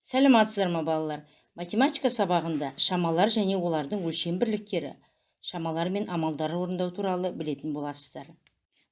Сәлеметсіздер ме балалар? Математика сабағында шамалар және олардың өлшем бірліктері, шамалар мен амалдарды орындау туралы білетін боласыздар.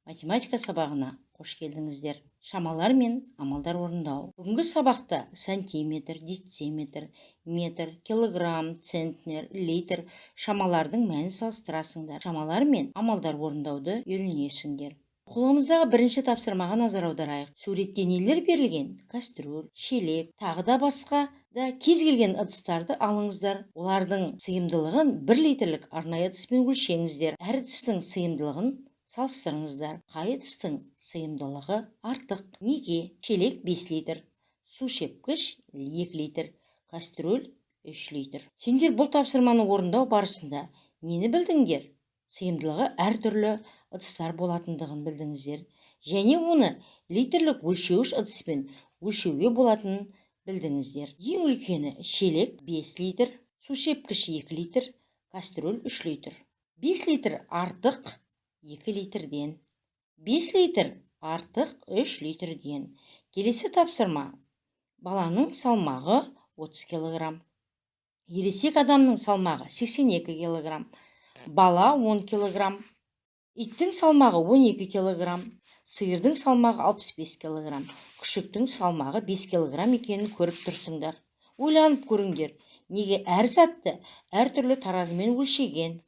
Математика сабағына қош келдіңіздер. Шамалар мен амалдар орындау. Бүгінгі сабақта сантиметр, дециметр, метр, килограмм, центнер, литр шамалардың мәнін салыстырасыңдар. Шамалар мен амалдар орындауды үйренесіңдер. Оқулығымыздағы бірінші тапсырмаға назар аударайық. Суретте нелер берілген? Кастрюль, шелек, тағы да басқа да кез келген ыдыстарды алыңыздар. Олардың сыйымдылығын 1 литрлік арнайы ыдыспен өлшеңіздер. Әр ыдыстың сыйымдылығын салыстырыңыздар. Қай ыдыстың сыйымдылығы артық? Неге? Шелек 5 литр, су шепкіш 2 литр, кастрюль 3 литр. Сендер бұл тапсырманы орындау барысында нені білдіңдер? Сыйымдылығы әртүрлі ыдыстар болатындығын білдіңіздер. Және оны литрлік өлшеуіш ыдыспен өлшеуге болатынын білдіңіздер. Ең үлкені шелек 5 литр, су шепкіш 2 литр, кастрюль 3 литр. 5 литр артық 2 литрден. 5 литр артық 3 литрден. Келесі тапсырма. Баланың салмағы 30 килограмм. Ересек адамның салмағы 82 килограмм. Бала 10 килограмм. Иттің салмағы 12 килограмм. Сиырдың салмағы 65 килограмм. Күшіктің салмағы 5 килограмм екенін көріп тұрсыңдар. Ойланып көріңдер, неге әр затты әртүрлі таразымен өлшеген?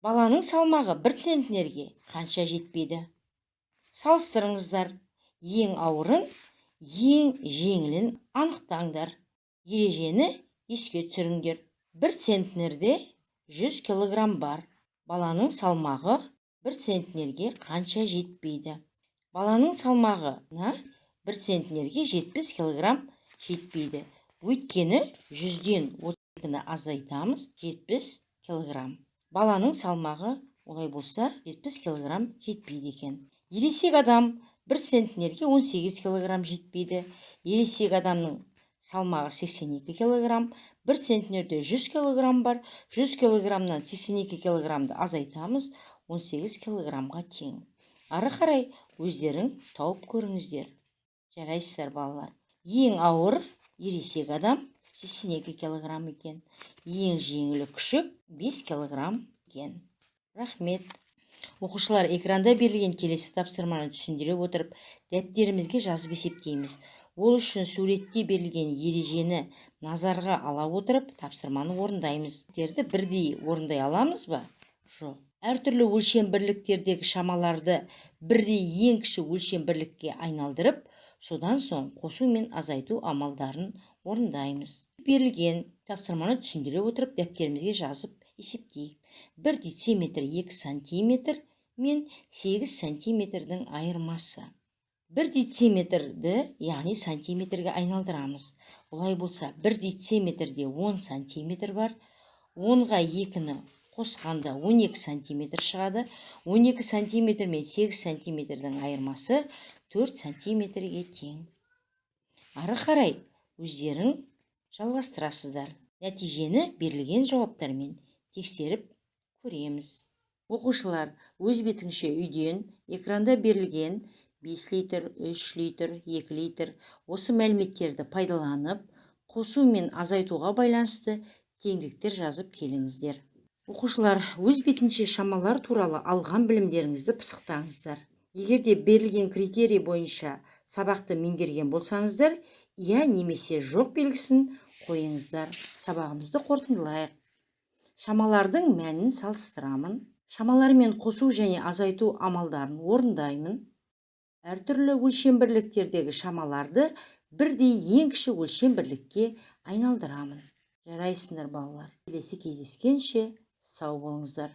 Баланың салмағы 1 центнерге қанша жетпейді? Салыстырыңыздар. Ең ауырын, ең жеңілін анықтаңдар. Ережені еске түсіріңдер. 1 центнерде 100 килограмм бар. Баланың салмағы 1 центнерге қанша жетпейді? Баланың салмағына 1 центнерге 70 килограмм жетпейді. Өйткені 100-ден 32-ні азайтамыз 70 килограмм. Баланың салмағы олай болса 70 килограмм жетпейді екен. Ересек адам 1 центнерге 18 килограмм жетпейді. Ересек адамның салмағы 82 килограмм. 1 центнерде 100 килограмм бар. 100 килограммнан 82 килограммды азайтамыз 18 килограммға тең. Ары қарай өздерің тауып көріңіздер. Жарайсыздар балалар. Ең ауыр ересек адам 82 килограмм екен. Ең жеңілі күшік 5 килограмм екен. Рахмет. Оқушылар, экранда берілген келесі тапсырманы түсіндіре отырып, дәптерімізге жазып есептейміз. Ол үшін суретте берілген ережені назарға ала отырып, тапсырманы орындаймыз. Дәптерді бірдей орындай аламыз ба? Жоқ. Әртүрлі өлшем бірліктердегі шамаларды бірдей ең кіші өлшем бірлікке айналдырып, содан соң қосу мен азайту амалдарын орындаймыз. Берілген тапсырманы түсіндіре отырып, дәптерімізге жазып есептейік. 1 дециметр 2 сантиметр мен 8 сантиметрдің айырмасы. 1 дециметрді, яғни сантиметрге айналдырамыз. Олай болса, 1 дециметрде 10 сантиметр бар. 10-ға 2-ні қосқанда 12 сантиметр шығады. 12 сантиметр мен 8 сантиметрдің айырмасы 4 сантиметрге тең. Ары қарай өздерің жалғастырасыздар. Нәтижені берілген жауаптармен тексеріп көреміз. Оқушылар, өз бетіңше үйден экранда берілген 5 литр, 3 литр, 2 литр осы мәліметтерді пайдаланып, қосу мен азайтуға байланысты теңдіктер жазып келіңіздер. Оқушылар, өз бетінше шамалар туралы алған білімдеріңізді пысықтаңыздар. Егерде берілген критерий бойынша сабақты меңгерген болсаңыздар, иә немесе жоқ белгісін қойыңыздар. Сабағымызды қорытындылайық. Шамалардың мәнін салыстырамын. Шамалармен қосу және азайту амалдарын орындаймын. Әртүрлі өлшем бірліктердегі шамаларды бірдей ең кіші өлшем бірлікке айналдырамын. Жарайсыңдар балалар. Келесі кездескенше сау болыңыздар.